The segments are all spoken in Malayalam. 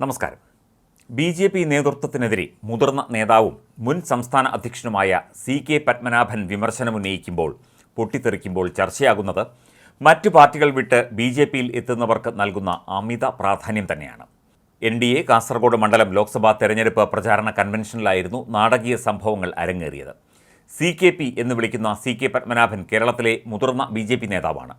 നമസ്കാരം. BJP നേതൃത്വത്തിനെതിരെ മുതിർന്ന നേതാവും മുൻ സംസ്ഥാന അധ്യക്ഷനുമായ CK പത്മനാഭൻ വിമർശനമുന്നയിക്കുമ്പോൾ പൊട്ടിത്തെറിക്കുമ്പോൾ ചർച്ചയാകുന്നത് മറ്റു പാർട്ടികൾ വിട്ട് BJPയിൽ എത്തുന്നവർക്ക് നൽകുന്ന അമിത പ്രാധാന്യം തന്നെയാണ്. NDA കാസർഗോഡ് മണ്ഡലം ലോക്സഭാ തെരഞ്ഞെടുപ്പ് പ്രചാരണ കൺവെൻഷനിലായിരുന്നു നാടകീയ സംഭവങ്ങൾ അരങ്ങേറിയത്. CKP എന്ന് വിളിക്കുന്ന CK പത്മനാഭൻ കേരളത്തിലെ മുതിർന്ന BJP നേതാവാണ്.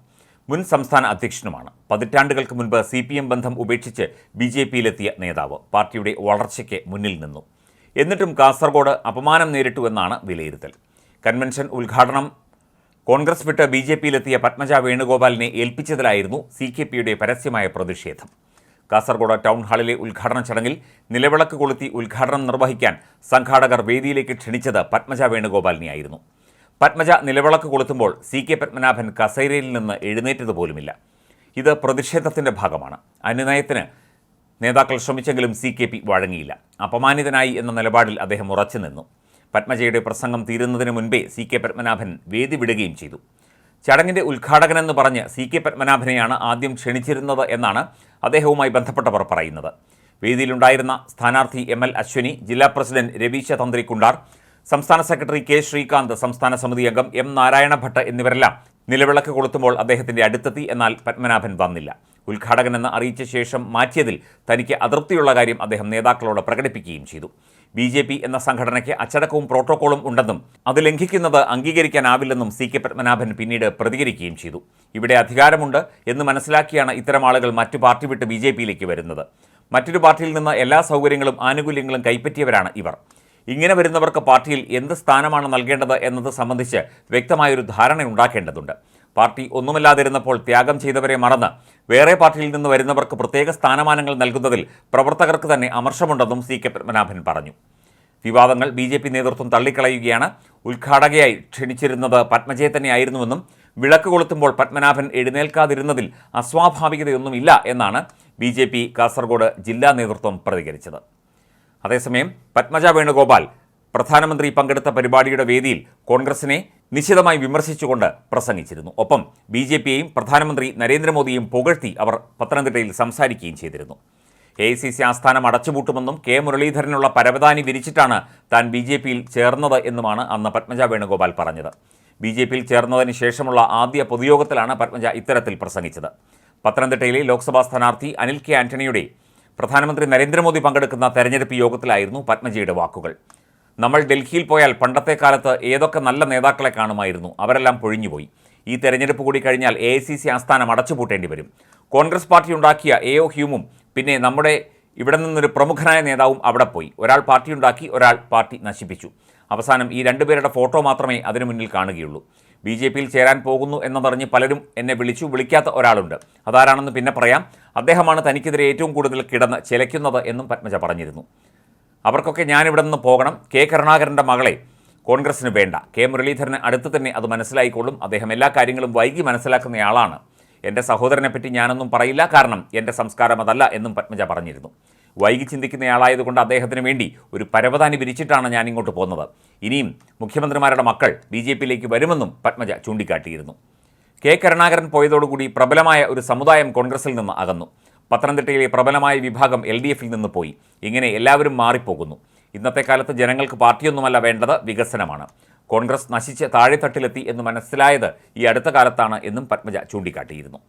മുൻ സംസ്ഥാന അധ്യക്ഷനുമാണ്. പതിറ്റാണ്ടുകൾക്ക് മുൻപ് CPM ബന്ധം ഉപേക്ഷിച്ച് BJPയിലെത്തിയ നേതാവ് പാർട്ടിയുടെ വളർച്ചയ്ക്ക് മുന്നിൽ നിന്നു. എന്നിട്ടും കാസർഗോഡ് അപമാനം നേരിട്ടുവെന്നാണ് വിലയിരുത്തൽ. കൺവെൻഷൻ ഉദ്ഘാടനം കോൺഗ്രസ് വിട്ട് BJPയിലെത്തിയ പത്മജ വേണുഗോപാലിനെ ഏൽപ്പിച്ചതിലായിരുന്നു CKPയുടെ പരസ്യമായ പ്രതിഷേധം. കാസർഗോഡ് ടൗൺ ഹാളിലെ ഉദ്ഘാടന ചടങ്ങിൽ നിലവിളക്ക് കൊളുത്തി ഉദ്ഘാടനം നിർവഹിക്കാൻ സംഘാടകർ വേദിയിലേക്ക് ക്ഷണിച്ചത് പത്മജ വേണുഗോപാലിനെയായിരുന്നു. പത്മജ നിലവിളക്ക് കൊളുത്തുമ്പോൾ CK പത്മനാഭൻ കസേരയിൽ നിന്ന് എഴുന്നേറ്റതുപോലുമില്ല. ഇത് പ്രതിഷേധത്തിൻ്റെ ഭാഗമാണ്. അനുനയത്തിന് നേതാക്കൾ ശ്രമിച്ചെങ്കിലും CKP വഴങ്ങിയില്ല. അപമാനിതനായി എന്ന നിലപാടിൽ അദ്ദേഹം ഉറച്ചു നിന്നു. പത്മജയുടെ പ്രസംഗം തീരുന്നതിന് മുൻപേ CK പത്മനാഭൻ വേദി വിടുകയും ചെയ്തു. ചടങ്ങിൻ്റെ ഉദ്ഘാടകനെന്ന് പറഞ്ഞ് CK പത്മനാഭനെയാണ് ആദ്യം ക്ഷണിച്ചിരുന്നത് എന്നാണ് അദ്ദേഹവുമായി ബന്ധപ്പെട്ടവർ പറയുന്നത്. വേദിയിലുണ്ടായിരുന്ന സ്ഥാനാർത്ഥി ML അശ്വിനി, ജില്ലാ പ്രസിഡന്റ് രവീശ തന്ത്രി കുണ്ടാർ, സംസ്ഥാന സെക്രട്ടറി K ശ്രീകാന്ത്, സംസ്ഥാന സമിതി അംഗം M നാരായണ ഭട്ട് എന്നിവരെല്ലാം നിലവിളക്ക് കൊളുത്തുമ്പോൾ അദ്ദേഹത്തിൻ്റെ അടുത്തെത്തി. എന്നാൽ പത്മനാഭൻ വന്നില്ല. ഉദ്ഘാടകനെന്ന് അറിയിച്ച ശേഷം മാറ്റിയതിൽ തനിക്ക് അതൃപ്തിയുള്ള കാര്യം അദ്ദേഹം നേതാക്കളോട് പ്രകടിപ്പിക്കുകയും ചെയ്തു. BJP എന്ന സംഘടനയ്ക്ക് അച്ചടക്കവും പ്രോട്ടോക്കോളും ഉണ്ടെന്നും അത് ലംഘിക്കുന്നത് അംഗീകരിക്കാനാവില്ലെന്നും CK പത്മനാഭൻ പിന്നീട് പ്രതികരിക്കുകയും ചെയ്തു. ഇവിടെ അധികാരമുണ്ട് എന്ന് മനസ്സിലാക്കിയാണ് ഇത്തരം ആളുകൾ മറ്റു പാർട്ടി വിട്ട് BJPയിലേക്ക് വരുന്നത്. മറ്റൊരു പാർട്ടിയിൽ നിന്ന് എല്ലാ സൗകര്യങ്ങളും ആനുകൂല്യങ്ങളും കൈപ്പറ്റിയവരാണ് ഇവർ. ഇങ്ങനെ വരുന്നവർക്ക് പാർട്ടിയിൽ എന്ത് സ്ഥാനമാണ് നൽകേണ്ടത് എന്നത് സംബന്ധിച്ച് വ്യക്തമായൊരു ധാരണ ഉണ്ടാക്കേണ്ടതുണ്ട്. പാർട്ടി ഒന്നുമില്ലാതിരുന്നപ്പോൾ ത്യാഗം ചെയ്തവരെ മറന്ന് വേറെ പാർട്ടിയിൽ നിന്ന് വരുന്നവർക്ക് പ്രത്യേക സ്ഥാനമാനങ്ങൾ നൽകുന്നതിൽ പ്രവർത്തകർക്ക് തന്നെ അമർഷമുണ്ടെന്നും CK പത്മനാഭൻ പറഞ്ഞു. വിവാദങ്ങൾ BJP നേതൃത്വം തള്ളിക്കളയുകയാണ്. ഉദ്ഘാടകയായി ക്ഷണിച്ചിരുന്നത് പത്മജയെ തന്നെയായിരുന്നുവെന്നും വിളക്ക് കൊളുത്തുമ്പോൾ പത്മനാഭൻ എഴുന്നേൽക്കാതിരുന്നതിൽ അസ്വാഭാവികതയൊന്നുമില്ല എന്നാണ് BJP കാസർഗോഡ് ജില്ലാ നേതൃത്വം പ്രതികരിച്ചത്. അതേസമയം പത്മജ വേണുഗോപാൽ പ്രധാനമന്ത്രി പങ്കെടുത്ത പരിപാടിയുടെ വേദിയിൽ കോൺഗ്രസിനെ നിശിതമായി വിമർശിച്ചുകൊണ്ട് പ്രസംഗിച്ചിരുന്നു. ഒപ്പം BJPയെയും പ്രധാനമന്ത്രി നരേന്ദ്രമോദിയെയും പുകഴ്ത്തി അവർ പത്തനംതിട്ടയിൽ സംസാരിക്കുകയും ചെയ്തിരുന്നു. AICC ആസ്ഥാനം അടച്ചുപൂട്ടുമെന്നും K മുരളീധരനുള്ള പരവതാനി വിരിച്ചിട്ടാണ് താൻ BJPയിൽ ചേർന്നത് എന്നുമാണ് അന്ന് പത്മജ വേണുഗോപാൽ പറഞ്ഞത്. BJPയിൽ ചേർന്നതിന് ശേഷമുള്ള ആദ്യ പൊതുയോഗത്തിലാണ് പത്മജ ഇത്തരത്തിൽ പ്രസംഗിച്ചത്. പത്തനംതിട്ടയിലെ ലോക്സഭാ സ്ഥാനാർത്ഥി അനിൽ K ആന്റണിയുടെ പ്രധാനമന്ത്രി നരേന്ദ്രമോദി പങ്കെടുക്കുന്ന തെരഞ്ഞെടുപ്പ് യോഗത്തിലായിരുന്നു പത്മജയുടെ വാക്കുകൾ. നമ്മൾ ഡൽഹിയിൽ പോയാൽ പണ്ടത്തെ കാലത്ത് ഏതൊക്കെ നല്ല നേതാക്കളെ കാണുമായിരുന്നു, അവരെല്ലാം പൊഴിഞ്ഞുപോയി. ഈ തെരഞ്ഞെടുപ്പ് കൂടി കഴിഞ്ഞാൽ AICC ആസ്ഥാനം അടച്ചുപൂട്ടേണ്ടി വരും. കോൺഗ്രസ് പാർട്ടി ഉണ്ടാക്കിയ AO ഹ്യൂമും പിന്നെ നമ്മുടെ ഇവിടെ നിന്നൊരു പ്രമുഖനായ നേതാവും അവിടെ പോയി. ഒരാൾ പാർട്ടി ഉണ്ടാക്കി, ഒരാൾ പാർട്ടി നശിപ്പിച്ചു. അവസാനം ഈ രണ്ടുപേരുടെ ഫോട്ടോ മാത്രമേ അതിനു മുന്നിൽ കാണുകയുള്ളൂ. BJPയിൽ ചേരാൻ പോകുന്നു എന്നതറിഞ്ഞ് പലരും എന്നെ വിളിക്കാത്ത ഒരാളുണ്ട്. അതാരാണെന്ന് പിന്നെ പറയാം. അദ്ദേഹമാണ് തനിക്കെതിരെ ഏറ്റവും കൂടുതൽ കിടന്ന് ചിലയ്ക്കുന്നത് എന്നും പത്മജ പറഞ്ഞിരുന്നു. അവർക്കൊക്കെ ഞാനിവിടെ നിന്ന് പോകണം. K കരുണാകരൻ്റെ മകളെ കോൺഗ്രസിന് വേണ്ട. K മുരളീധരന് അടുത്ത് തന്നെ അത് മനസ്സിലായിക്കൊള്ളും. അദ്ദേഹം എല്ലാ കാര്യങ്ങളും വൈകി മനസ്സിലാക്കുന്നയാളാണ്. എൻ്റെ സഹോദരനെപ്പറ്റി ഞാനൊന്നും പറയില്ല, കാരണം എൻ്റെ സംസ്കാരം അതല്ല എന്നും പത്മജ പറഞ്ഞിരുന്നു. വൈകി ചിന്തിക്കുന്നയാളായതുകൊണ്ട് അദ്ദേഹത്തിന് വേണ്ടി ഒരു പരവതാനി വിരിച്ചിട്ടാണ് ഞാൻ ഇങ്ങോട്ട് പോകുന്നത്. ഇനിയും മുഖ്യമന്ത്രിമാരുടെ മക്കൾ BJPയിലേക്ക് വരുമെന്നും പത്മജ ചൂണ്ടിക്കാട്ടിയിരുന്നു. K കരുണാകരൻ പോയതോടുകൂടി പ്രബലമായ ഒരു സമുദായം കോൺഗ്രസിൽ നിന്ന് അകന്നു. പത്തനംതിട്ടയിലെ പ്രബലമായ വിഭാഗം LDFിൽ നിന്ന് പോയി. ഇങ്ങനെ എല്ലാവരും മാറിപ്പോകുന്നു. ഇന്നത്തെ കാലത്ത് ജനങ്ങൾക്ക് പാർട്ടിയൊന്നുമല്ല വേണ്ടത്, വികസനമാണ്. കോൺഗ്രസ് നശിച്ച് താഴെത്തട്ടിലെത്തി എന്ന് മനസ്സിലായത് ഈ അടുത്ത കാലത്താണ് എന്നും പത്മജ ചൂണ്ടിക്കാട്ടിയിരുന്നു.